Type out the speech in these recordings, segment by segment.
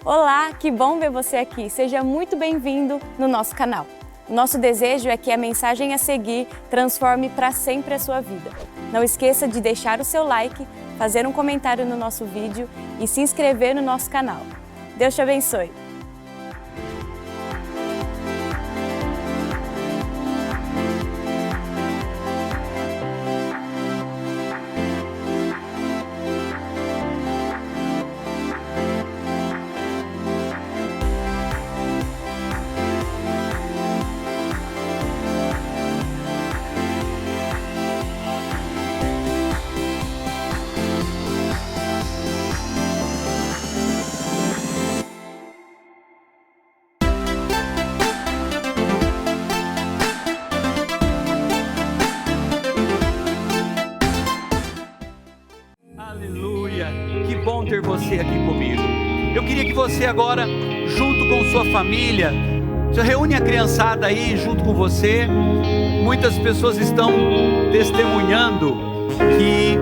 Olá, que bom ver você aqui. Seja muito bem-vindo no nosso canal. Nosso desejo é que a mensagem a seguir transforme para sempre a sua vida. Não esqueça de deixar o seu like, fazer um comentário no nosso vídeo e se inscrever no nosso canal. Deus te abençoe. Aleluia, que bom ter você aqui comigo. Eu queria que você agora, junto com sua família, se reúne a criançada aí junto com você. Muitas pessoas estão testemunhando que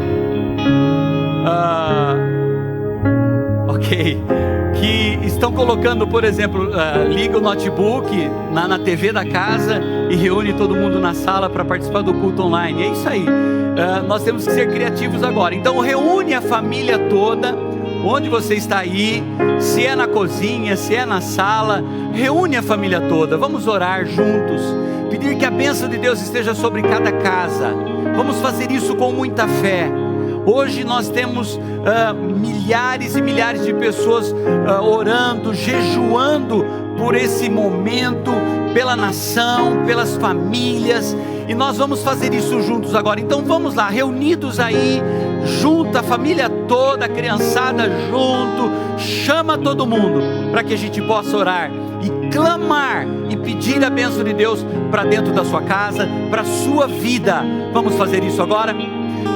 estão colocando, por exemplo, liga o notebook na TV da casa e reúne todo mundo na sala para participar do culto online. É isso aí. Nós temos que ser criativos agora. Então reúne a família toda, onde você está aí, se é na cozinha, se é na sala, reúne a família toda. Vamos orar juntos, pedir que a bênção de Deus esteja sobre cada casa. Vamos fazer isso com muita fé. Hoje nós temos milhares e milhares de pessoas orando, jejuando por esse momento, pela nação, pelas famílias, e nós vamos fazer isso juntos agora. Então vamos lá, reunidos aí, junto, a família toda, a criançada junto, chama todo mundo, para que a gente possa orar e clamar e pedir a bênção de Deus para dentro da sua casa, para a sua vida. Vamos fazer isso agora?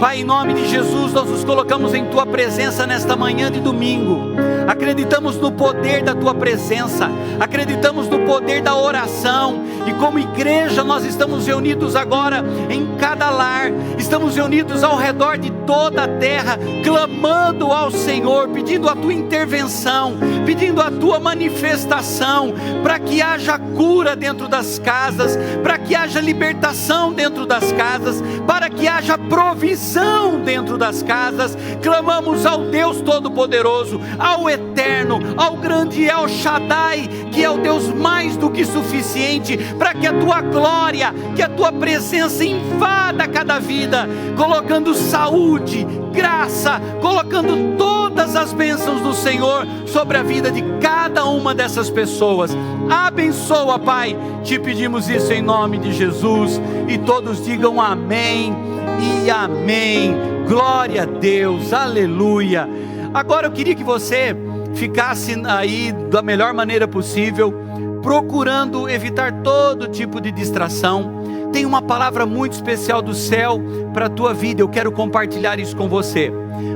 Pai, em nome de Jesus, nós nos colocamos em Tua presença nesta manhã de domingo. Acreditamos no poder da Tua presença, acreditamos no poder da oração, e como igreja nós estamos reunidos agora em cada lar, estamos reunidos ao redor de toda a terra, clamando ao Senhor, pedindo a Tua intervenção, pedindo a Tua manifestação, para que haja cura dentro das casas, para que haja libertação dentro das casas, para que haja provisão dentro das casas. Clamamos ao Deus Todo-Poderoso, ao Eterno, ao grande El Shaddai, que é o Deus mais do que suficiente, para que a Tua glória, que a Tua presença invada cada vida, colocando saúde, graça, colocando todas as bênçãos do Senhor sobre a vida de cada uma dessas pessoas. Abençoa, Pai, te pedimos isso em nome de Jesus, e todos digam amém e amém. Glória a Deus, aleluia. Agora eu queria que você ficasse aí da melhor maneira possível, procurando evitar todo tipo de distração. Tem uma palavra muito especial do céu para a tua vida, eu quero compartilhar isso com você.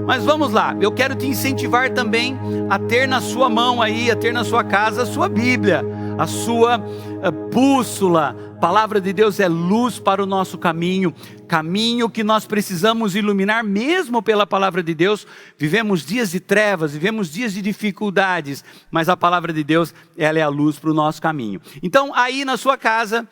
Mas vamos lá, eu quero te incentivar também a ter na sua mão aí, a ter na sua casa a sua Bíblia, a sua bússola. A palavra de Deus é luz para o nosso caminho, caminho que nós precisamos iluminar mesmo pela palavra de Deus. Vivemos dias de trevas, vivemos dias de dificuldades, mas a palavra de Deus, ela é a luz para o nosso caminho. Então aí na sua casa,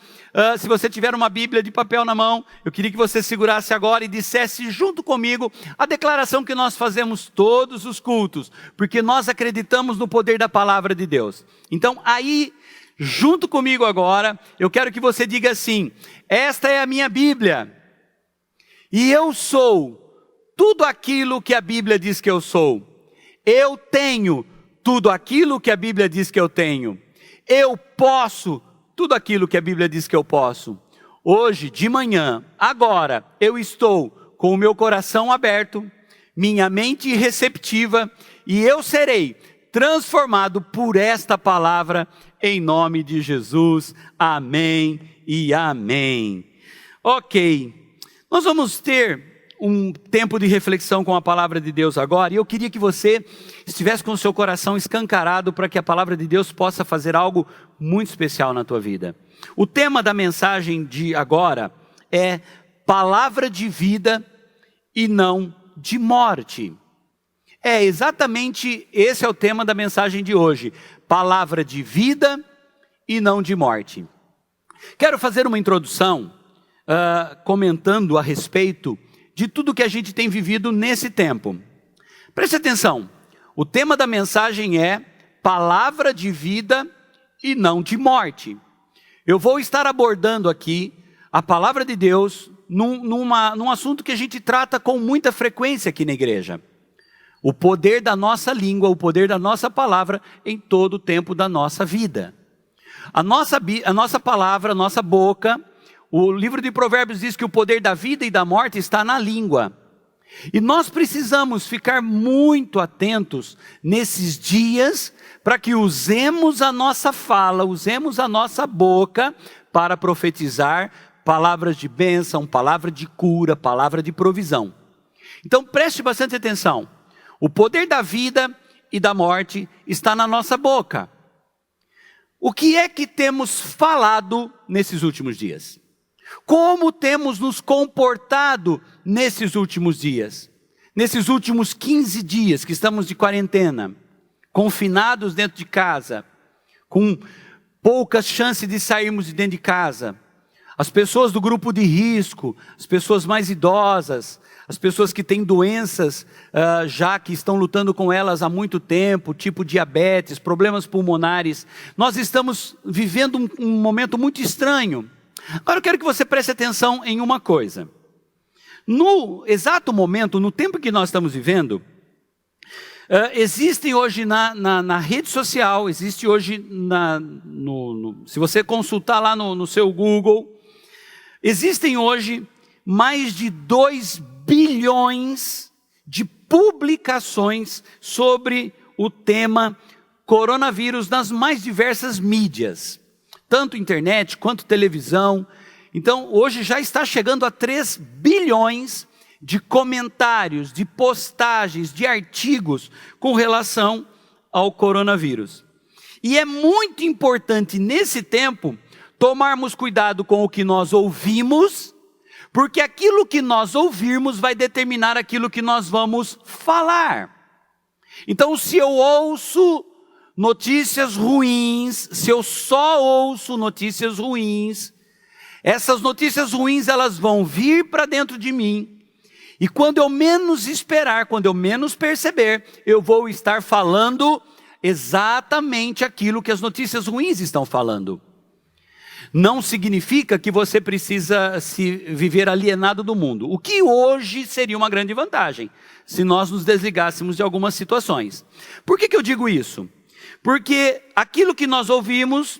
se você tiver uma Bíblia de papel na mão, eu queria que você segurasse agora e dissesse junto comigo a declaração que nós fazemos todos os cultos, porque nós acreditamos no poder da palavra de Deus. Então aí, junto comigo agora, eu quero que você diga assim: esta é a minha Bíblia, e eu sou tudo aquilo que a Bíblia diz que eu sou. Eu tenho tudo aquilo que a Bíblia diz que eu tenho. Eu posso tudo aquilo que a Bíblia diz que eu posso. Hoje, de manhã, agora, eu estou com o meu coração aberto, minha mente receptiva, e eu serei transformado por esta palavra, em nome de Jesus. Amém e amém. Ok, nós vamos ter um tempo de reflexão com a palavra de Deus agora, e eu queria que você estivesse com o seu coração escancarado para que a palavra de Deus possa fazer algo muito especial na tua vida. O tema da mensagem de agora é palavra de vida e não de morte. É exatamente esse é o tema da mensagem de hoje. Palavra de vida e não de morte. Quero fazer uma introdução comentando a respeito de tudo que a gente tem vivido nesse tempo. Preste atenção, o tema da mensagem é palavra de vida e não de morte. Eu vou estar abordando aqui a palavra de Deus num assunto que a gente trata com muita frequência aqui na igreja. O poder da nossa língua, o poder da nossa palavra em todo o tempo da nossa vida. A nossa palavra, a nossa boca, o livro de Provérbios diz que o poder da vida e da morte está na língua. E nós precisamos ficar muito atentos nesses dias para que usemos a nossa fala, usemos a nossa boca para profetizar palavras de bênção, palavra de cura, palavra de provisão. Então preste bastante atenção. O poder da vida e da morte está na nossa boca. O que é que temos falado nesses últimos dias? Como temos nos comportado nesses últimos dias? Nesses últimos 15 dias que estamos de quarentena, confinados dentro de casa, com poucas chances de sairmos de dentro de casa. As pessoas do grupo de risco, as pessoas mais idosas, as pessoas que têm doenças já que estão lutando com elas há muito tempo, tipo diabetes, problemas pulmonares. Nós estamos vivendo um momento muito estranho. Agora eu quero que você preste atenção em uma coisa. No exato momento, no tempo que nós estamos vivendo, existem hoje na rede social, existe hoje, se você consultar lá no seu Google, existem hoje mais de 2 bilhões de publicações sobre o tema coronavírus nas mais diversas mídias, tanto internet quanto televisão. Então hoje já está chegando a 3 bilhões de comentários, de postagens, de artigos com relação ao coronavírus. E é muito importante nesse tempo tomarmos cuidado com o que nós ouvimos, porque aquilo que nós ouvirmos vai determinar aquilo que nós vamos falar. Então, se eu ouço notícias ruins, se eu só ouço notícias ruins, essas notícias ruins elas vão vir para dentro de mim. E quando eu menos esperar, quando eu menos perceber, eu vou estar falando exatamente aquilo que as notícias ruins estão falando. Não significa que você precisa se viver alienado do mundo. O que hoje seria uma grande vantagem, se nós nos desligássemos de algumas situações. Por que eu digo isso? Porque aquilo que nós ouvimos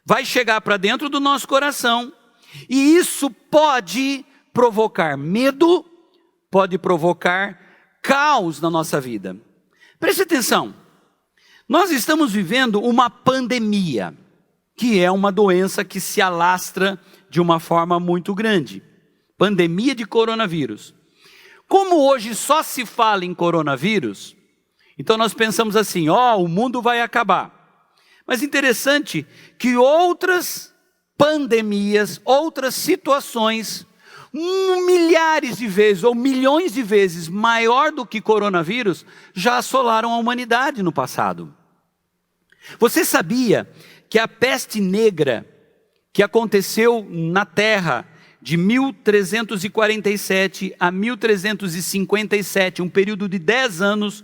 vai chegar para dentro do nosso coração, e isso pode provocar medo, pode provocar caos na nossa vida. Preste atenção, nós estamos vivendo uma pandemia, que é uma doença que se alastra de uma forma muito grande. Pandemia de coronavírus. Como hoje só se fala em coronavírus, então nós pensamos assim, o mundo vai acabar. Mas interessante que outras pandemias, outras situações, milhares de vezes ou milhões de vezes maior do que coronavírus, já assolaram a humanidade no passado. Você sabia que a peste negra, que aconteceu na Terra de 1347 a 1357, um período de 10 anos,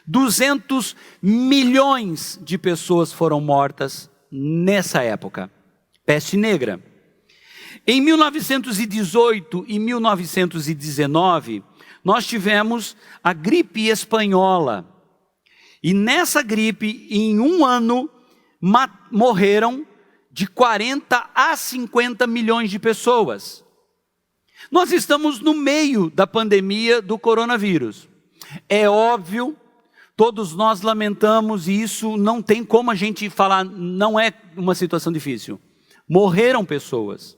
200 milhões de pessoas foram mortas nessa época. Peste negra. Em 1918 e 1919, nós tivemos a gripe espanhola. E nessa gripe, em um ano, morreram de 40 a 50 milhões de pessoas. Nós estamos no meio da pandemia do coronavírus. É óbvio, todos nós lamentamos, e isso não tem como a gente falar, não é uma situação difícil. Morreram pessoas.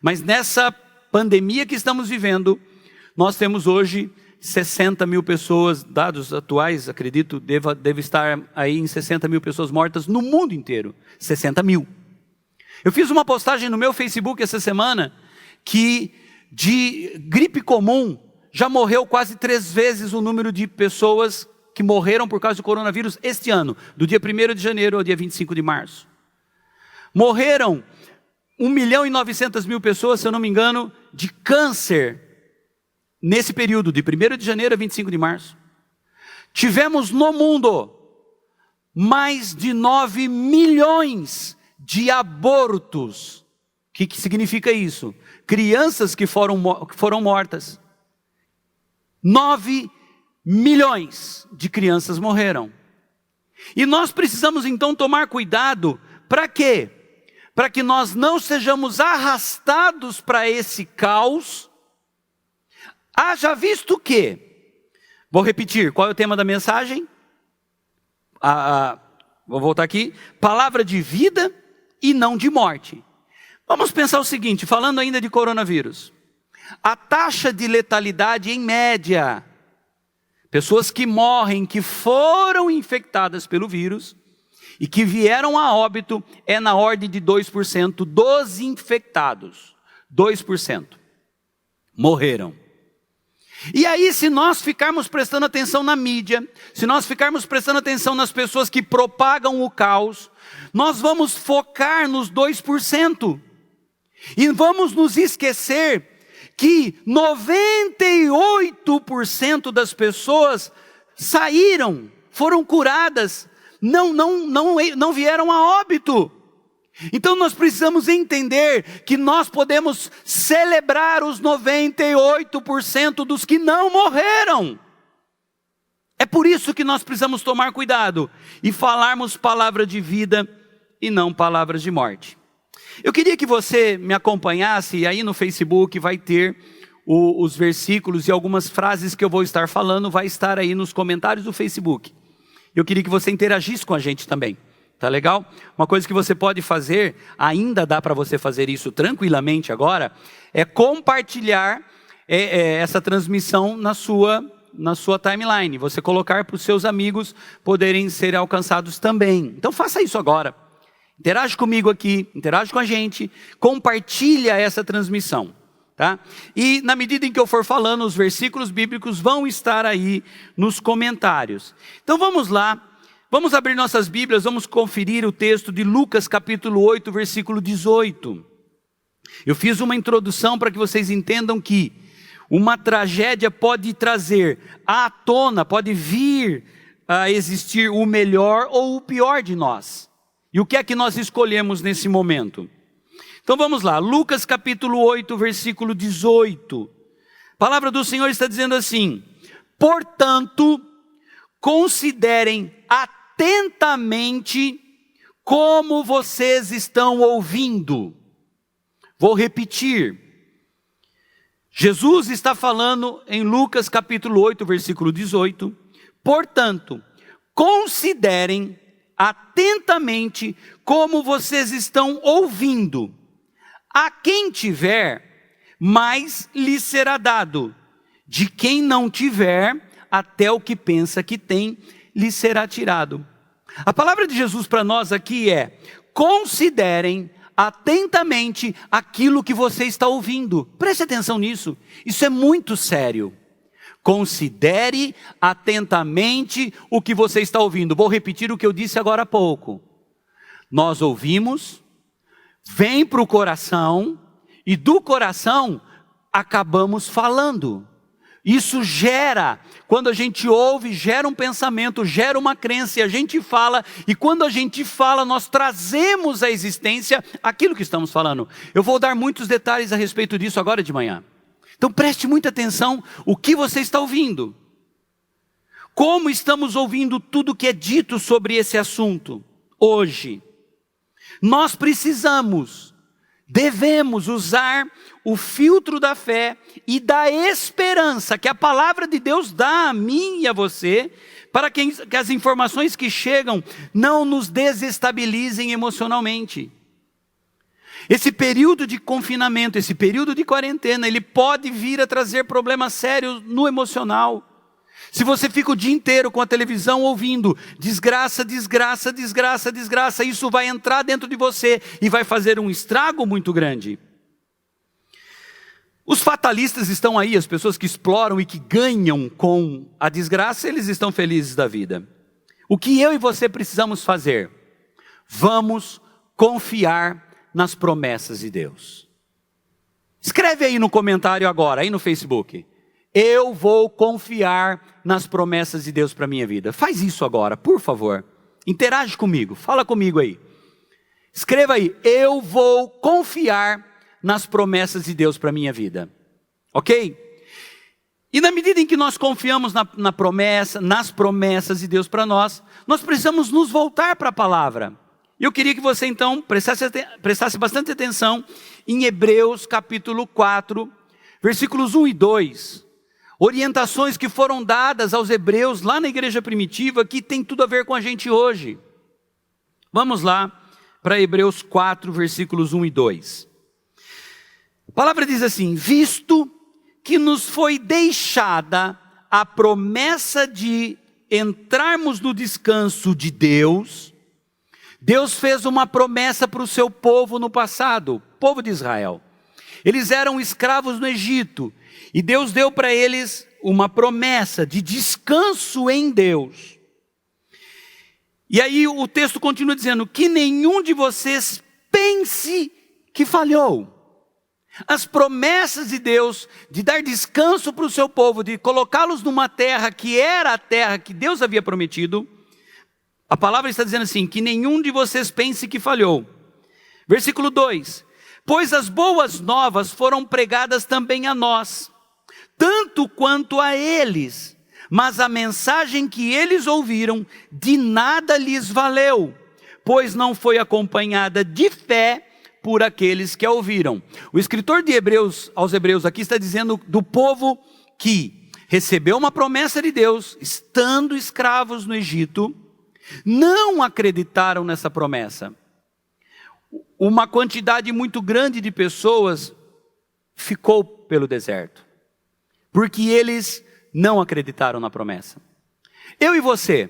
Mas nessa pandemia que estamos vivendo, nós temos hoje 60 mil pessoas, dados atuais, acredito, deve estar aí em 60 mil pessoas mortas no mundo inteiro. 60 mil. Eu fiz uma postagem no meu Facebook essa semana, que de gripe comum, já morreu quase 3 vezes o número de pessoas que morreram por causa do coronavírus este ano, do dia 1º de janeiro ao dia 25 de março. Morreram 1.900.000 pessoas, se eu não me engano, de câncer, nesse período, de 1º de janeiro a 25 de março. Tivemos no mundo mais de 9 milhões de abortos. O que significa isso? Crianças que foram mortas. 9 milhões de crianças morreram. E nós precisamos então tomar cuidado, para quê? Para que nós não sejamos arrastados para esse caos. Haja visto que, vou repetir, qual é o tema da mensagem? Vou voltar aqui, palavra de vida e não de morte. Vamos pensar o seguinte, falando ainda de coronavírus. A taxa de letalidade em média, pessoas que morrem, que foram infectadas pelo vírus e que vieram a óbito, é na ordem de 2% dos infectados. 2% morreram. E aí, se nós ficarmos prestando atenção na mídia, se nós ficarmos prestando atenção nas pessoas que propagam o caos, nós vamos focar nos 2%. E vamos nos esquecer que 98% das pessoas saíram, foram curadas, não vieram a óbito. Então nós precisamos entender que nós podemos celebrar os 98% dos que não morreram. É por isso que nós precisamos tomar cuidado e falarmos palavra de vida e não palavras de morte. Eu queria que você me acompanhasse, e aí no Facebook vai ter os versículos e algumas frases que eu vou estar falando, vai estar aí nos comentários do Facebook. Eu queria que você interagisse com a gente também. Tá legal? Uma coisa que você pode fazer, ainda dá para você fazer isso tranquilamente agora, é compartilhar essa transmissão na sua timeline. Você colocar para os seus amigos poderem ser alcançados também. Então faça isso agora. Interage comigo aqui, interage com a gente, compartilha essa transmissão. Tá? E na medida em que eu for falando, os versículos bíblicos vão estar aí nos comentários. Então vamos lá. Vamos abrir nossas Bíblias, vamos conferir o texto de Lucas capítulo 8, versículo 18. Eu fiz uma introdução para que vocês entendam que uma tragédia pode trazer à tona, pode vir a existir o melhor ou o pior de nós. E o que é que nós escolhemos nesse momento? Então vamos lá, Lucas capítulo 8, versículo 18. A palavra do Senhor está dizendo assim: portanto, considerem atentamente como vocês estão ouvindo. Vou repetir. Jesus está falando em Lucas capítulo 8, versículo 18. Portanto, considerem atentamente como vocês estão ouvindo. A quem tiver, mais lhe será dado. De quem não tiver, até o que pensa que tem, lhe será tirado. A palavra de Jesus para nós aqui é: considerem atentamente aquilo que você está ouvindo. Preste atenção nisso, isso é muito sério. Considere atentamente o que você está ouvindo. Vou repetir o que eu disse agora há pouco. Nós ouvimos, vem para o coração, e do coração acabamos falando. Isso gera, quando a gente ouve, gera um pensamento, gera uma crença, e a gente fala, e quando a gente fala, nós trazemos à existência aquilo que estamos falando. Eu vou dar muitos detalhes a respeito disso agora de manhã. Então preste muita atenção o que você está ouvindo. Como estamos ouvindo tudo que é dito sobre esse assunto hoje. Nós devemos usar o filtro da fé e da esperança que a palavra de Deus dá a mim e a você, para que as informações que chegam não nos desestabilizem emocionalmente. Esse período de confinamento, esse período de quarentena, ele pode vir a trazer problemas sérios no emocional. Se você fica o dia inteiro com a televisão ouvindo desgraça, desgraça, desgraça, desgraça, isso vai entrar dentro de você e vai fazer um estrago muito grande. Os fatalistas estão aí, as pessoas que exploram e que ganham com a desgraça, eles estão felizes da vida. O que eu e você precisamos fazer? Vamos confiar nas promessas de Deus. Escreve aí no comentário agora, aí no Facebook. Eu vou confiar nas promessas de Deus para a minha vida. Faz isso agora, por favor. Interage comigo, fala comigo aí. Escreva aí, eu vou confiar nas promessas de Deus para a minha vida. Ok? E na medida em que nós confiamos nas promessas de Deus para nós precisamos nos voltar para a palavra. Eu queria que você então prestasse bastante atenção em Hebreus capítulo 4, versículos 1 e 2. Orientações que foram dadas aos hebreus lá na igreja primitiva, que tem tudo a ver com a gente hoje. Vamos lá para Hebreus 4, versículos 1 e 2. A palavra diz assim: visto que nos foi deixada a promessa de entrarmos no descanso de Deus, Deus fez uma promessa para o seu povo no passado, o povo de Israel. Eles eram escravos no Egito, e Deus deu para eles uma promessa de descanso em Deus. E aí o texto continua dizendo, que nenhum de vocês pense que falhou. As promessas de Deus de dar descanso para o seu povo, de colocá-los numa terra que era a terra que Deus havia prometido, a palavra está dizendo assim, que nenhum de vocês pense que falhou. Versículo 2, pois as boas novas foram pregadas também a nós, tanto quanto a eles, mas a mensagem que eles ouviram de nada lhes valeu, pois não foi acompanhada de fé por aqueles que a ouviram. O escritor de Hebreus, aos Hebreus aqui está dizendo do povo que recebeu uma promessa de Deus, estando escravos no Egito, não acreditaram nessa promessa. Uma quantidade muito grande de pessoas ficou pelo deserto, porque eles não acreditaram na promessa. Eu e você,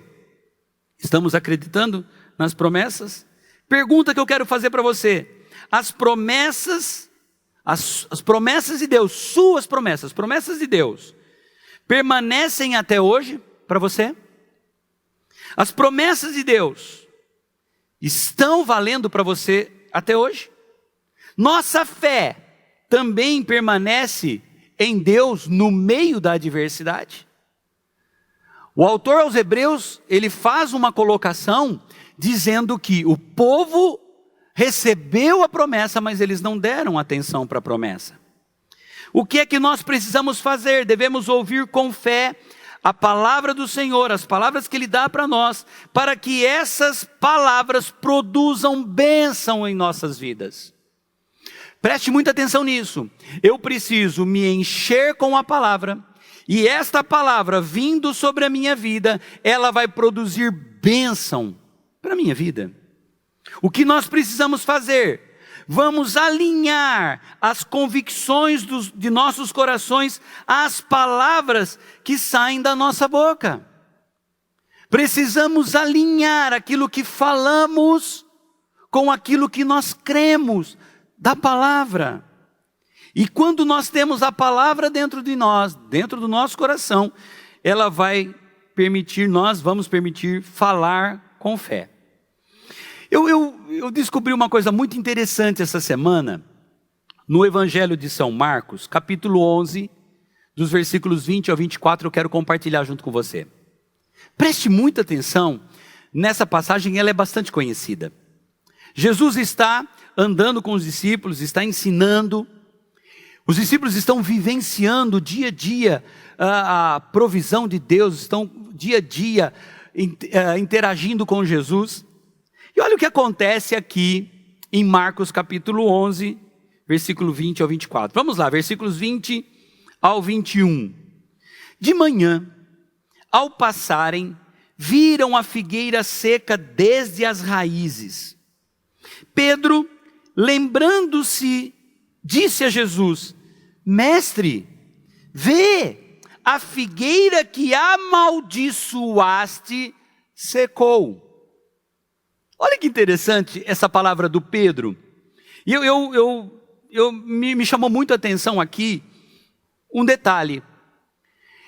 estamos acreditando nas promessas? Pergunta que eu quero fazer para você. As promessas de Deus, suas promessas de Deus, permanecem até hoje para você? As promessas de Deus estão valendo para você até hoje? Nossa fé também permanece em Deus no meio da adversidade? O autor aos Hebreus, ele faz uma colocação dizendo que o povo recebeu a promessa, mas eles não deram atenção para a promessa. O que é que nós precisamos fazer? Devemos ouvir com fé a palavra do Senhor, as palavras que Ele dá para nós, para que essas palavras produzam bênção em nossas vidas. Preste muita atenção nisso. Eu preciso me encher com a palavra, e esta palavra vindo sobre a minha vida, ela vai produzir bênção para a minha vida. O que nós precisamos fazer? Vamos alinhar as convicções de nossos corações às palavras que saem da nossa boca. Precisamos alinhar aquilo que falamos com aquilo que nós cremos da palavra. E quando nós temos a palavra dentro de nós, dentro do nosso coração, ela vai permitir, nós vamos permitir falar com fé. Eu descobri uma coisa muito interessante essa semana, no Evangelho de São Marcos, capítulo 11, dos versículos 20 ao 24, eu quero compartilhar junto com você. Preste muita atenção nessa passagem, ela é bastante conhecida. Jesus está andando com os discípulos, está ensinando, os discípulos estão vivenciando dia a dia a provisão de Deus, estão dia a dia interagindo com Jesus. E olha o que acontece aqui em Marcos capítulo 11, versículo 20 ao 24. Vamos lá, versículos 20 ao 21. De manhã, ao passarem, viram a figueira seca desde as raízes. Pedro, lembrando-se, disse a Jesus, Mestre, vê, a figueira que amaldiçoaste secou. Olha que interessante essa palavra do Pedro. E eu me chamou muito a atenção aqui um detalhe.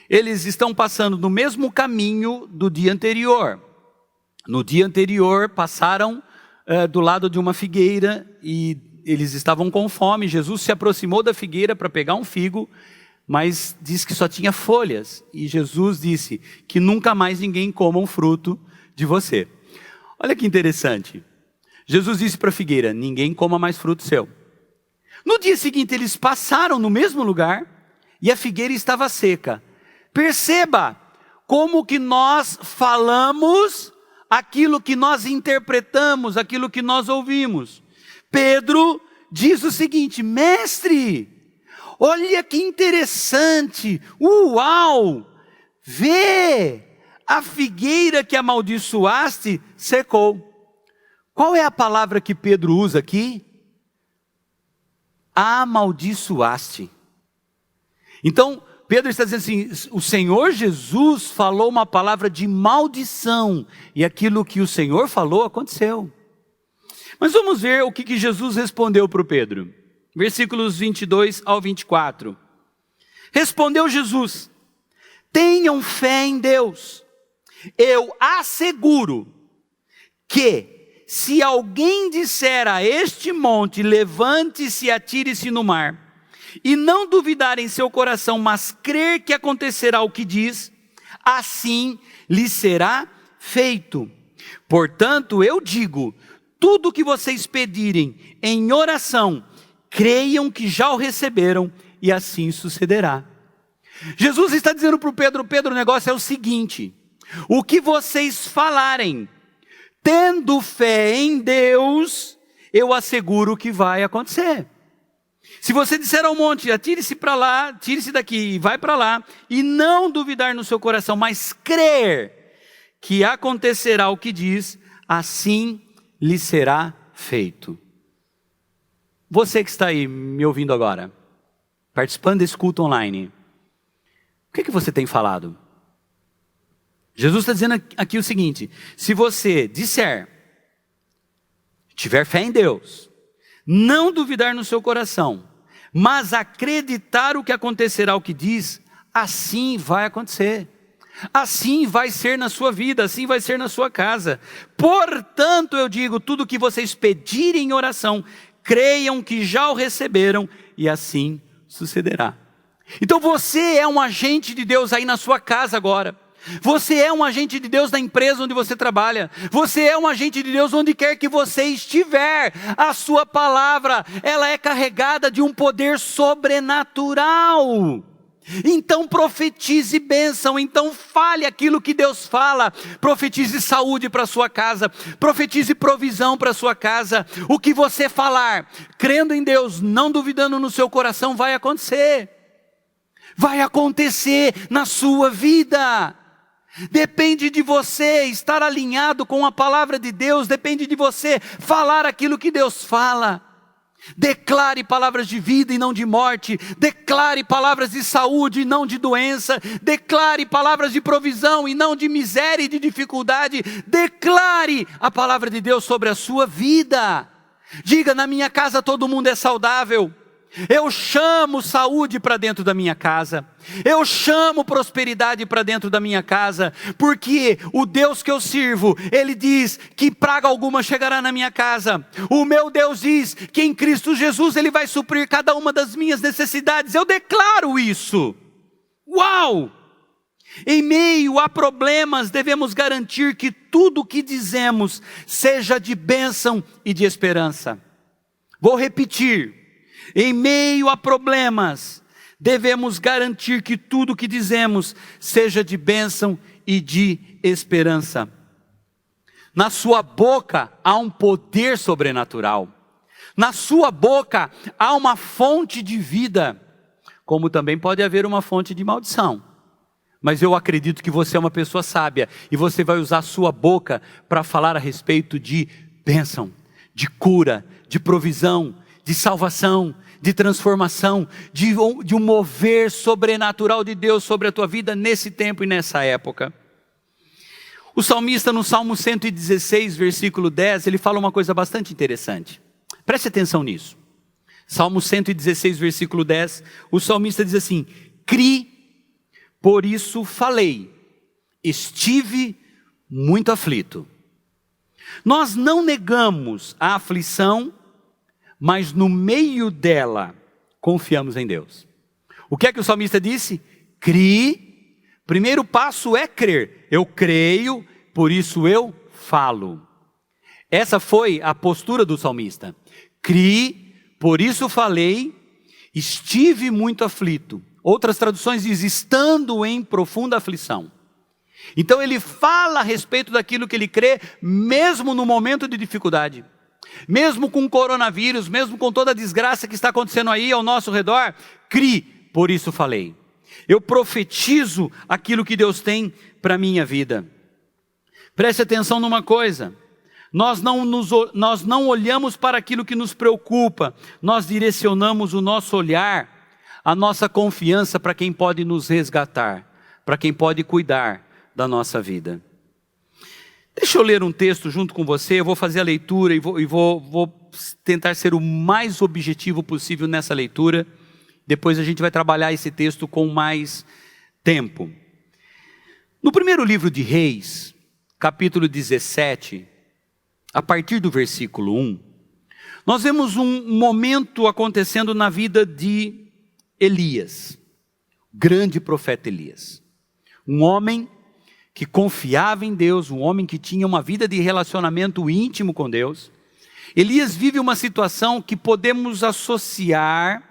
Eles estão passando no mesmo caminho do dia anterior. No dia anterior passaram do lado de uma figueira e eles estavam com fome. Jesus se aproximou da figueira para pegar um figo, mas diz que só tinha folhas. E Jesus disse que nunca mais ninguém coma um fruto de você. Olha que interessante. Jesus disse para a figueira, ninguém coma mais fruto seu. No dia seguinte eles passaram no mesmo lugar e a figueira estava seca. Perceba como que nós falamos aquilo que nós interpretamos, aquilo que nós ouvimos. Pedro diz o seguinte, mestre, olha que interessante, uau, vê, a figueira que amaldiçoaste secou. Qual é a palavra que Pedro usa aqui? Amaldiçoaste. Então, Pedro está dizendo assim, o Senhor Jesus falou uma palavra de maldição, e aquilo que o Senhor falou aconteceu. Mas vamos ver o que Jesus respondeu para o Pedro. Versículos 22 ao 24. Respondeu Jesus, tenham fé em Deus. Eu asseguro que se alguém disser a este monte, levante-se e atire-se no mar, e não duvidar em seu coração, mas crer que acontecerá o que diz, assim lhe será feito. Portanto, eu digo, tudo que vocês pedirem em oração, creiam que já o receberam, e assim sucederá. Jesus está dizendo para o Pedro, Pedro, o negócio é o seguinte, o que vocês falarem, tendo fé em Deus, eu asseguro que vai acontecer. Se você disser ao monte, atire-se para lá, tire-se daqui e vai para lá, e não duvidar no seu coração, mas crer que acontecerá o que diz, assim lhe será feito. Você que está aí me ouvindo agora, participando desse culto online, o que você tem falado? Jesus está dizendo aqui o seguinte, se você disser, tiver fé em Deus, não duvidar no seu coração, mas acreditar o que acontecerá, o que diz, assim vai acontecer. Assim vai ser na sua vida, assim vai ser na sua casa. Portanto, eu digo, tudo que vocês pedirem em oração, creiam que já o receberam, e assim sucederá. Então você é um agente de Deus aí na sua casa agora. Você é um agente de Deus na empresa onde você trabalha. Você é um agente de Deus onde quer que você estiver. A sua palavra, ela é carregada de um poder sobrenatural. Então profetize bênção, então fale aquilo que Deus fala. Profetize saúde para a sua casa, profetize provisão para a sua casa. O que você falar, crendo em Deus, não duvidando no seu coração, vai acontecer. Vai acontecer na sua vida. Depende de você estar alinhado com a palavra de Deus, depende de você falar aquilo que Deus fala. Declare palavras de vida e não de morte, declare palavras de saúde e não de doença, declare palavras de provisão e não de miséria e de dificuldade, declare a palavra de Deus sobre a sua vida. Diga, na minha casa todo mundo é saudável. Eu chamo saúde para dentro da minha casa, eu chamo prosperidade para dentro da minha casa, porque o Deus que eu sirvo, Ele diz que praga alguma chegará na minha casa. O meu Deus diz que em Cristo Jesus Ele vai suprir cada uma das minhas necessidades. Eu declaro isso. Uau! Em meio a problemas, devemos garantir que tudo o que dizemos seja de bênção e de esperança. Vou repetir. Em meio a problemas, devemos garantir que tudo o que dizemos seja de bênção e de esperança. Na sua boca há um poder sobrenatural. Na sua boca há uma fonte de vida, como também pode haver uma fonte de maldição. Mas eu acredito que você é uma pessoa sábia e você vai usar a sua boca para falar a respeito de bênção, de cura, de provisão, de salvação, de transformação, de um mover sobrenatural de Deus sobre a tua vida nesse tempo e nessa época. O salmista no Salmo 116, versículo 10, ele fala uma coisa bastante interessante. Preste atenção nisso. Salmo 116, versículo 10, o salmista diz assim: criei, por isso falei, estive muito aflito. Nós não negamos a aflição, mas no meio dela confiamos em Deus. O que é que o salmista disse? Criei. Primeiro passo é crer. Eu creio, por isso eu falo. Essa foi a postura do salmista. Criei, por isso falei, estive muito aflito. Outras traduções dizem, estando em profunda aflição. Então ele fala a respeito daquilo que ele crê, mesmo no momento de dificuldade. Mesmo com o coronavírus, mesmo com toda a desgraça que está acontecendo aí ao nosso redor, criei, por isso falei. Eu profetizo aquilo que Deus tem para a minha vida. Preste atenção numa coisa. Nós não olhamos para aquilo que nos preocupa. Nós direcionamos o nosso olhar, a nossa confiança para quem pode nos resgatar, para quem pode cuidar da nossa vida. Deixa eu ler um texto junto com você. Eu vou fazer a leitura e vou tentar ser o mais objetivo possível nessa leitura. Depois a gente vai trabalhar esse texto com mais tempo. No primeiro livro de Reis, capítulo 17, a partir do versículo 1, nós vemos um momento acontecendo na vida de Elias, grande profeta Elias. Um homem que confiava em Deus, um homem que tinha uma vida de relacionamento íntimo com Deus. Elias vive uma situação que podemos associar,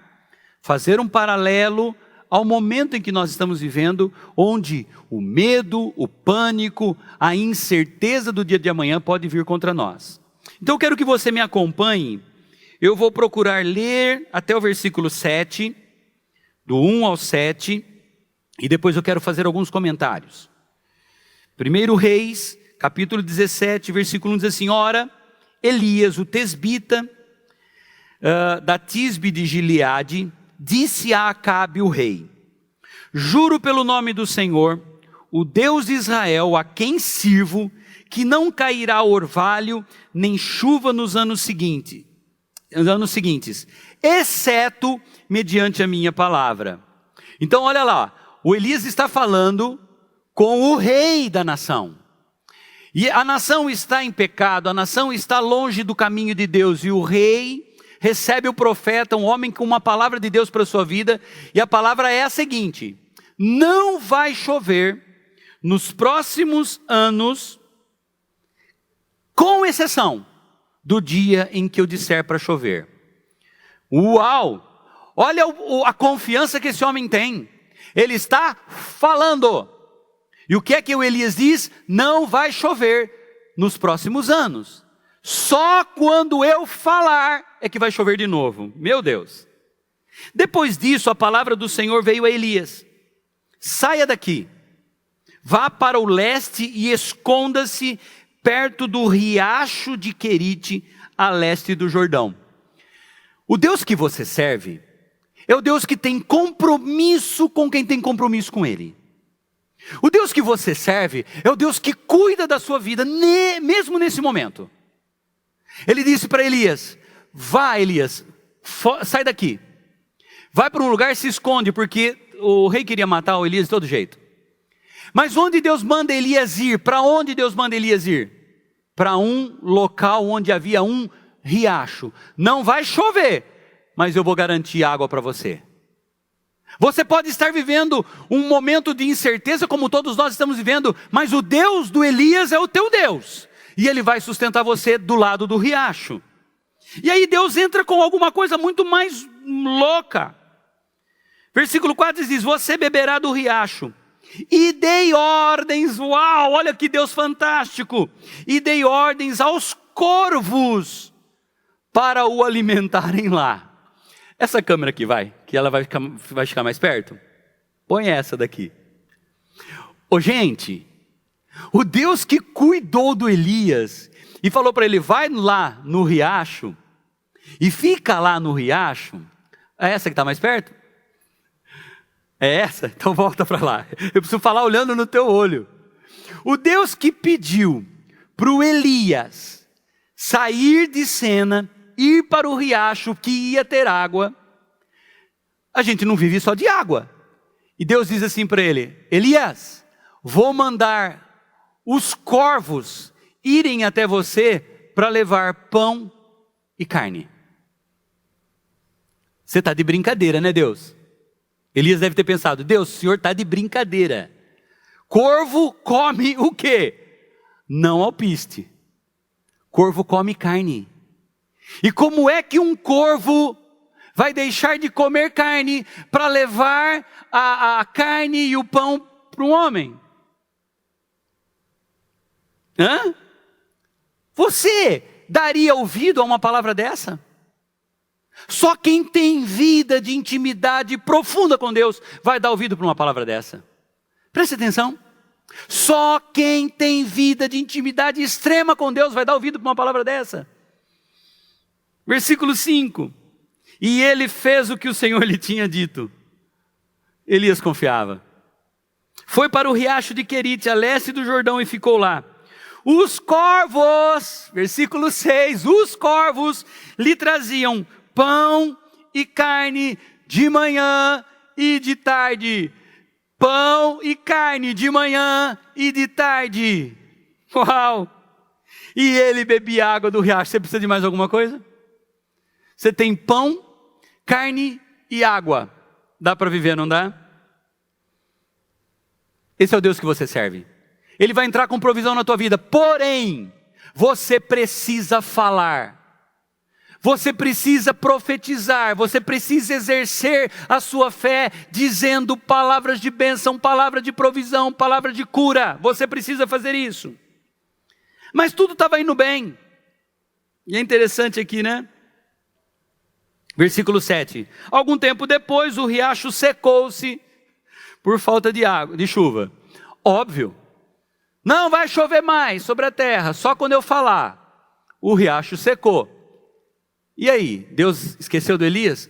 fazer um paralelo ao momento em que nós estamos vivendo, onde o medo, o pânico, a incerteza do dia de amanhã pode vir contra nós. Então eu quero que você me acompanhe. Eu vou procurar ler até o versículo 7, do 1 ao 7, e depois eu quero fazer alguns comentários. 1 Reis, capítulo 17, versículo 1 diz assim: ora, Elias, o tesbita, da Tisbe de Gileade, disse a Acabe o rei: juro pelo nome do Senhor, o Deus de Israel, a quem sirvo, que não cairá orvalho nem chuva nos anos seguintes, exceto mediante a minha palavra. Então olha lá, o Elias está falando com o rei da nação. E a nação está em pecado, a nação está longe do caminho de Deus, e o rei recebe o profeta, um homem com uma palavra de Deus para a sua vida, e a palavra é a seguinte: não vai chover nos próximos anos, com exceção do dia em que eu disser para chover. Uau! Olha a confiança que esse homem tem. Ele está falando. E o que é que o Elias diz? Não vai chover nos próximos anos. Só quando eu falar é que vai chover de novo. Meu Deus. Depois disso, a palavra do Senhor veio a Elias: saia daqui, vá para o leste e esconda-se perto do riacho de Querite, a leste do Jordão. O Deus que você serve é o Deus que tem compromisso com quem tem compromisso com Ele. O Deus que você serve é o Deus que cuida da sua vida, mesmo nesse momento. Ele disse para Elias: vá, Elias, sai daqui. Vai para um lugar e se esconde, porque o rei queria matar o Elias de todo jeito. Mas onde Deus manda Elias ir? Para onde Deus manda Elias ir? Para um local onde havia um riacho. Não vai chover, mas eu vou garantir água para você. Você pode estar vivendo um momento de incerteza, como todos nós estamos vivendo, mas o Deus do Elias é o teu Deus. E Ele vai sustentar você do lado do riacho. E aí Deus entra com alguma coisa muito mais louca. Versículo 4 diz: você beberá do riacho. E dei ordens, uau, olha que Deus fantástico. E dei ordens aos corvos para o alimentarem lá. Essa câmera aqui que ela vai ficar mais perto. Põe essa daqui. Ô gente, o Deus que cuidou do Elias e falou para ele: vai lá no riacho e fica lá no riacho. É essa que está mais perto? É essa? Então volta para lá. Eu preciso falar olhando no teu olho. O Deus que pediu para o Elias sair de cena ir para o riacho que ia ter água. A gente não vive só de água. E Deus diz assim para ele: Elias, vou mandar os corvos irem até você para levar pão e carne. Você está de brincadeira, né, Deus? Elias deve ter pensado: Deus, o senhor está de brincadeira. Corvo come o quê? Não alpiste. Corvo come carne. E como é que um corvo vai deixar de comer carne para levar a carne e o pão para um homem? Hã? Você daria ouvido a uma palavra dessa? Só quem tem vida de intimidade profunda com Deus vai dar ouvido para uma palavra dessa. Preste atenção. Só quem tem vida de intimidade extrema com Deus vai dar ouvido para uma palavra dessa. Versículo 5. E ele fez o que o Senhor lhe tinha dito. Elias confiava. Foi para o riacho de Querite, a leste do Jordão, e ficou lá. Os corvos, versículo 6, os corvos lhe traziam pão e carne de manhã e de tarde. Pão e carne de manhã e de tarde. Uau! E ele bebia água do riacho. Você precisa de mais alguma coisa? Você tem pão, carne e água. Dá para viver, não dá? Esse é o Deus que você serve. Ele vai entrar com provisão na tua vida. Porém, você precisa falar. Você precisa profetizar, você precisa exercer a sua fé, dizendo palavras de bênção, palavra de provisão, palavra de cura. Você precisa fazer isso. Mas tudo estava indo bem. E é interessante aqui, né? Versículo 7. Algum tempo depois, o riacho secou-se por falta de água, de chuva. Óbvio. Não vai chover mais sobre a terra, só quando eu falar. O riacho secou. E aí, Deus esqueceu do Elias?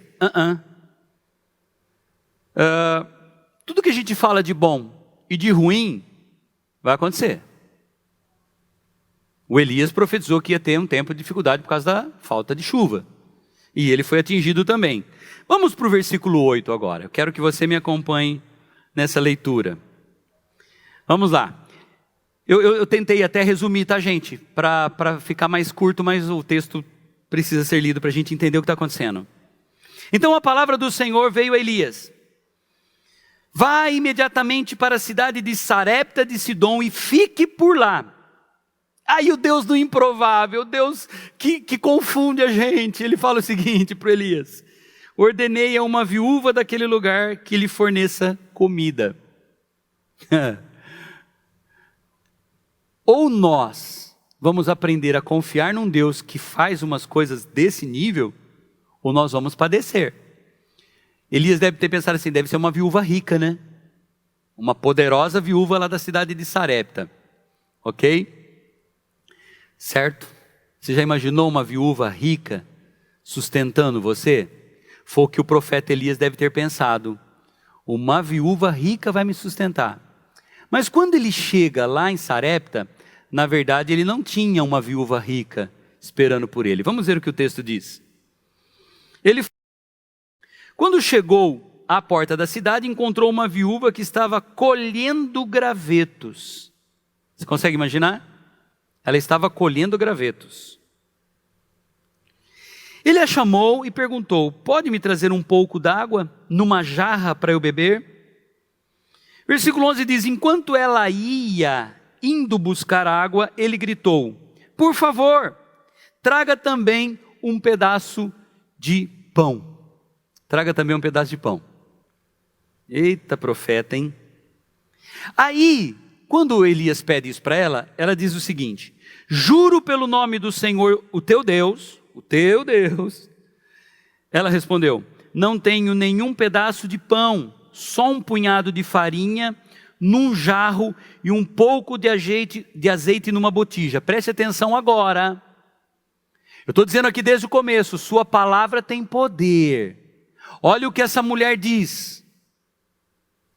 Tudo que a gente fala de bom e de ruim, vai acontecer. O Elias profetizou que ia ter um tempo de dificuldade por causa da falta de chuva. E ele foi atingido também. Vamos para o versículo 8 agora. Eu quero que você me acompanhe nessa leitura. Vamos lá. Eu tentei até resumir, tá, gente? Para ficar mais curto, mas o texto precisa ser lido para a gente entender o que está acontecendo. Então a palavra do Senhor veio a Elias. Vá imediatamente para a cidade de Sarepta de Sidom e fique por lá. Aí o Deus do improvável, o Deus que confunde a gente, ele fala o seguinte para Elias: ordenei a uma viúva daquele lugar que lhe forneça comida. Ou nós vamos aprender a confiar num Deus que faz umas coisas desse nível, ou nós vamos padecer. Elias deve ter pensado assim: deve ser uma viúva rica, né? Uma poderosa viúva lá da cidade de Sarepta. Ok? Certo? Você já imaginou uma viúva rica sustentando você? Foi o que o profeta Elias deve ter pensado. Uma viúva rica vai me sustentar. Mas quando ele chega lá em Sarepta, na verdade ele não tinha uma viúva rica esperando por ele. Vamos ver o que o texto diz. Quando chegou à porta da cidade, encontrou uma viúva que estava colhendo gravetos. Você consegue imaginar? Ela estava colhendo gravetos. Ele a chamou e perguntou: pode me trazer um pouco d'água numa jarra para eu beber? Versículo 11 diz: enquanto ela ia indo buscar água, ele gritou: por favor, traga também um pedaço de pão. Traga também um pedaço de pão. Eita profeta, hein? Aí, quando Elias pede isso para ela, ela diz o seguinte: juro pelo nome do Senhor, o teu Deus. Ela respondeu: não tenho nenhum pedaço de pão, só um punhado de farinha num jarro e um pouco de azeite numa botija. Preste atenção agora. Eu estou dizendo aqui desde o começo, sua palavra tem poder. Olha o que essa mulher diz.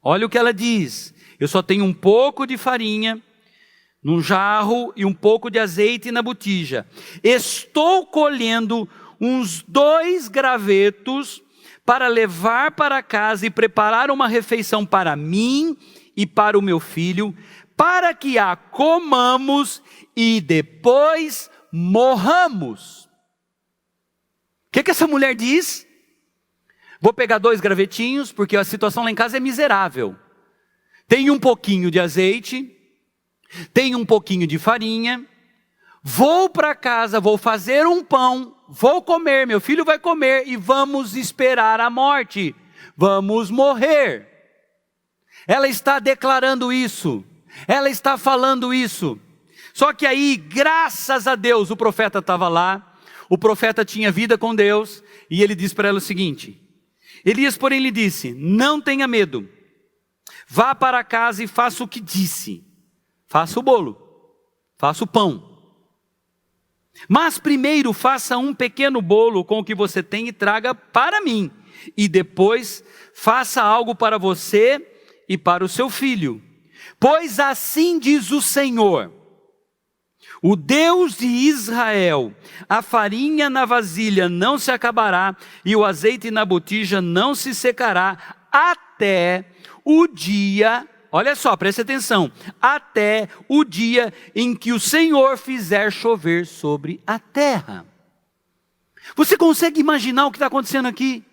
Olha o que ela diz: eu só tenho um pouco de farinha num jarro e um pouco de azeite na botija. Estou colhendo uns 2 gravetos para levar para casa e preparar uma refeição para mim e para o meu filho, para que a comamos e depois morramos. O que essa mulher diz? Vou pegar 2 gravetinhos, porque a situação lá em casa é miserável. Tem um pouquinho de azeite, tem um pouquinho de farinha, vou para casa, vou fazer um pão, vou comer, meu filho vai comer e vamos esperar a morte, vamos morrer. Ela está declarando isso, ela está falando isso. Só que aí, graças a Deus, o profeta estava lá, o profeta tinha vida com Deus, e ele disse para ela o seguinte: Elias, porém, lhe disse: não tenha medo, vá para casa e faça o que disse, faça o bolo, faça o pão. Mas primeiro faça um pequeno bolo com o que você tem e traga para mim. E depois faça algo para você e para o seu filho. Pois assim diz o Senhor, o Deus de Israel: a farinha na vasilha não se acabará e o azeite na botija não se secará até o dia... Olha só, preste atenção. Até o dia em que o Senhor fizer chover sobre a terra. Você consegue imaginar o que está acontecendo aqui?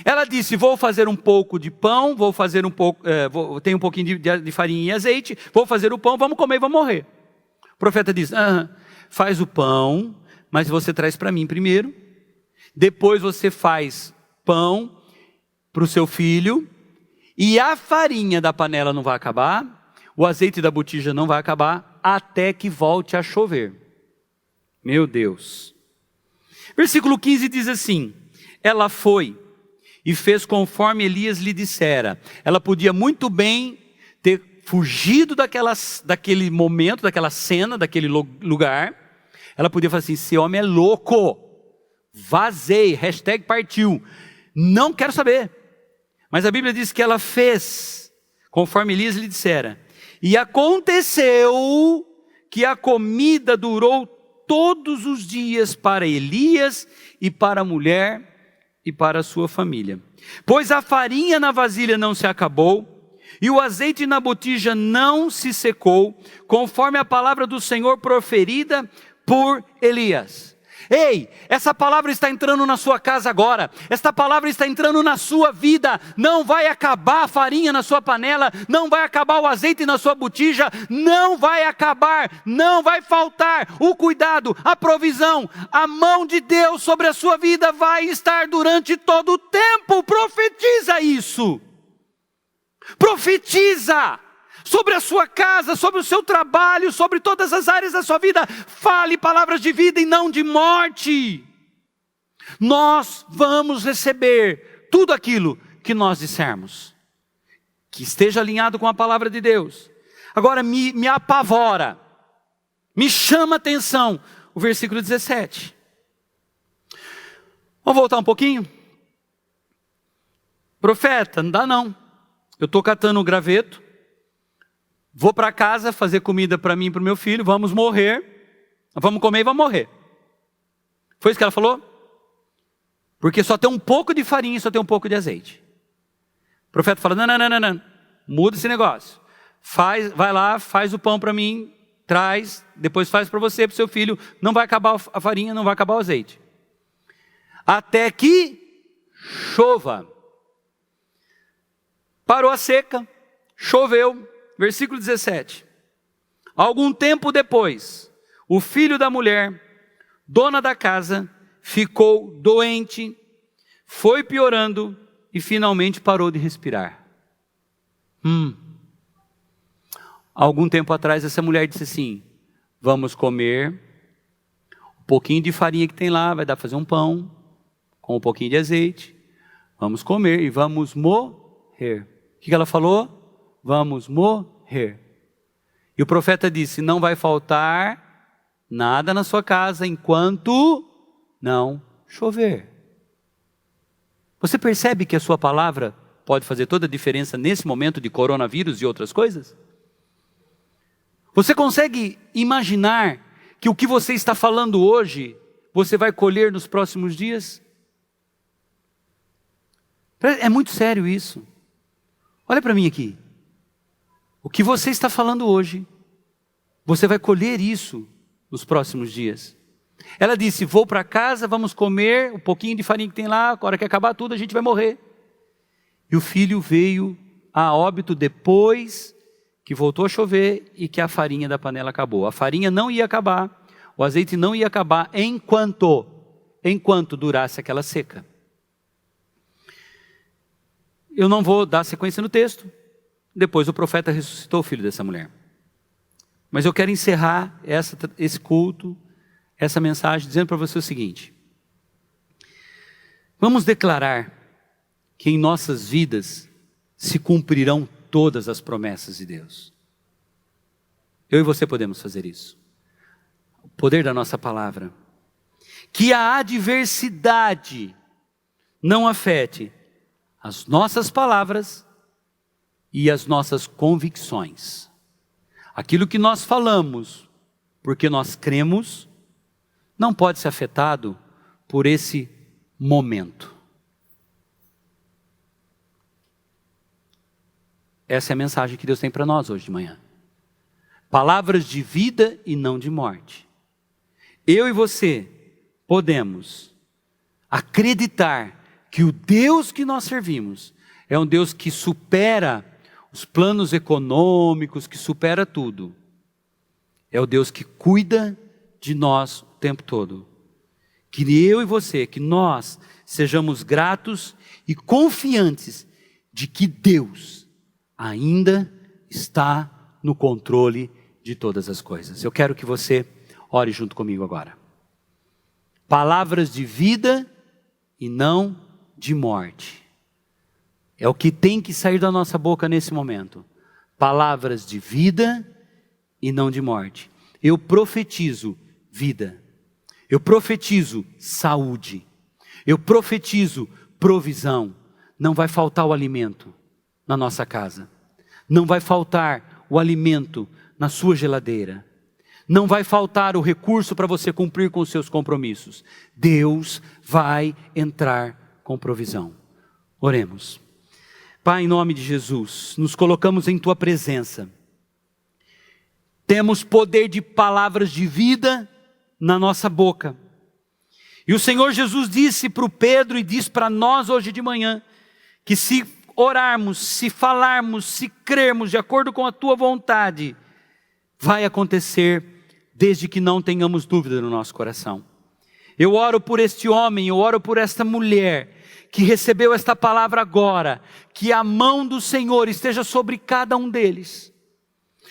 Ela disse: vou fazer um pouco de pão, vou fazer um pouco, tenho um pouquinho de farinha e azeite, vou fazer o pão, vamos comer e vamos morrer. O profeta diz: faz o pão, mas você traz para mim primeiro. Depois você faz pão para o seu filho. E a farinha da panela não vai acabar, o azeite da botija não vai acabar, até que volte a chover. Meu Deus. Versículo 15 diz assim: ela foi e fez conforme Elias lhe dissera. Ela podia muito bem ter fugido daquele momento, daquela cena, daquele lugar. Ela podia falar assim: esse homem é louco, vazei, #partiu, não quero saber. Mas a Bíblia diz que ela fez conforme Elias lhe dissera. E aconteceu que a comida durou todos os dias para Elias e para a mulher e para a sua família. Pois a farinha na vasilha não se acabou e o azeite na botija não se secou, conforme a palavra do Senhor proferida por Elias. Ei, essa palavra está entrando na sua casa agora, esta palavra está entrando na sua vida. Não vai acabar a farinha na sua panela, não vai acabar o azeite na sua botija, não vai acabar, não vai faltar. O cuidado, a provisão, a mão de Deus sobre a sua vida vai estar durante todo o tempo. Profetiza isso, profetiza sobre a sua casa, sobre o seu trabalho, sobre todas as áreas da sua vida. Fale palavras de vida e não de morte. Nós vamos receber tudo aquilo que nós dissermos, que esteja alinhado com a palavra de Deus. Agora me apavora, me chama a atenção o versículo 17. Vamos voltar um pouquinho? Profeta, não dá não. Eu estou catando o graveto, vou para casa fazer comida para mim e para o meu filho, vamos morrer, vamos comer e vamos morrer. Foi isso que ela falou? Porque só tem um pouco de farinha e só tem um pouco de azeite. O profeta fala: não, muda esse negócio. Vai lá, faz o pão para mim, traz, depois faz para você, para o seu filho. Não vai acabar a farinha, não vai acabar o azeite. Até que chova. Parou a seca, choveu. Versículo 17. Algum tempo depois, o filho da mulher, dona da casa, ficou doente, foi piorando e finalmente parou de respirar. Algum tempo atrás essa mulher disse assim: vamos comer um pouquinho de farinha que tem lá, vai dar para fazer um pão, com um pouquinho de azeite, vamos comer e vamos morrer. O que ela falou? Vamos morrer. E o profeta disse: não vai faltar nada na sua casa enquanto não chover. Você percebe que a sua palavra pode fazer toda a diferença nesse momento de coronavírus e outras coisas? Você consegue imaginar que o que você está falando hoje você vai colher nos próximos dias? É muito sério isso. Olha para mim aqui. O que você está falando hoje, você vai colher isso nos próximos dias. Ela disse, vou para casa, vamos comer um pouquinho de farinha que tem lá, a hora que acabar tudo a gente vai morrer. E o filho veio a óbito depois que voltou a chover e que a farinha da panela acabou. A farinha não ia acabar, o azeite não ia acabar enquanto durasse aquela seca. Eu não vou dar sequência no texto. Depois o profeta ressuscitou o filho dessa mulher. Mas eu quero encerrar esse culto, essa mensagem, dizendo para você o seguinte. Vamos declarar que em nossas vidas se cumprirão todas as promessas de Deus. Eu e você podemos fazer isso. O poder da nossa palavra. Que a adversidade não afete as nossas palavras e as nossas convicções. Aquilo que nós falamos, porque nós cremos, não pode ser afetado por esse momento. Essa é a mensagem que Deus tem para nós hoje de manhã. Palavras de vida e não de morte. Eu e você podemos acreditar que o Deus que nós servimos é um Deus que supera os planos econômicos, que supera tudo. É o Deus que cuida de nós o tempo todo. Que eu e você, que nós sejamos gratos e confiantes de que Deus ainda está no controle de todas as coisas. Eu quero que você ore junto comigo agora. Palavras de vida e não de morte. É o que tem que sair da nossa boca nesse momento. Palavras de vida e não de morte. Eu profetizo vida. Eu profetizo saúde. Eu profetizo provisão. Não vai faltar o alimento na nossa casa. Não vai faltar o alimento na sua geladeira. Não vai faltar o recurso para você cumprir com os seus compromissos. Deus vai entrar com provisão. Oremos. Pai, em nome de Jesus, nos colocamos em Tua presença. Temos poder de palavras de vida na nossa boca. E o Senhor Jesus disse para o Pedro e diz para nós hoje de manhã, que se orarmos, se falarmos, se crermos de acordo com a Tua vontade, vai acontecer desde que não tenhamos dúvida no nosso coração. Eu oro por este homem, eu oro por esta mulher que recebeu esta palavra agora, que a mão do Senhor esteja sobre cada um deles.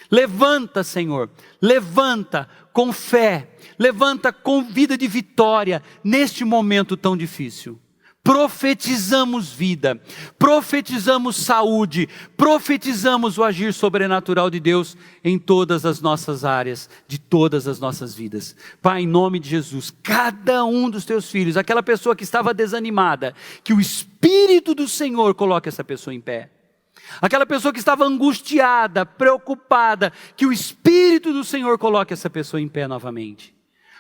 Levanta, Senhor, levanta com fé, levanta com vida de vitória neste momento tão difícil. Profetizamos vida, profetizamos saúde, profetizamos o agir sobrenatural de Deus em todas as nossas áreas, de todas as nossas vidas. Pai, em nome de Jesus, cada um dos teus filhos, aquela pessoa que estava desanimada, que o Espírito do Senhor coloque essa pessoa em pé. Aquela pessoa que estava angustiada, preocupada, que o Espírito do Senhor coloque essa pessoa em pé novamente.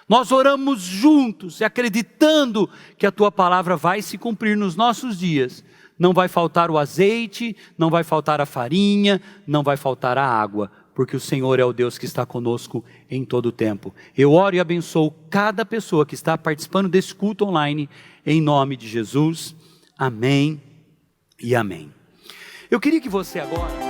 Nós oramos juntos, acreditando que a Tua palavra vai se cumprir nos nossos dias. Não vai faltar o azeite, não vai faltar a farinha, não vai faltar a água, porque o Senhor é o Deus que está conosco em todo o tempo. Eu oro e abençoo cada pessoa que está participando desse culto online, em nome de Jesus. Amém e amém. Eu queria que você agora...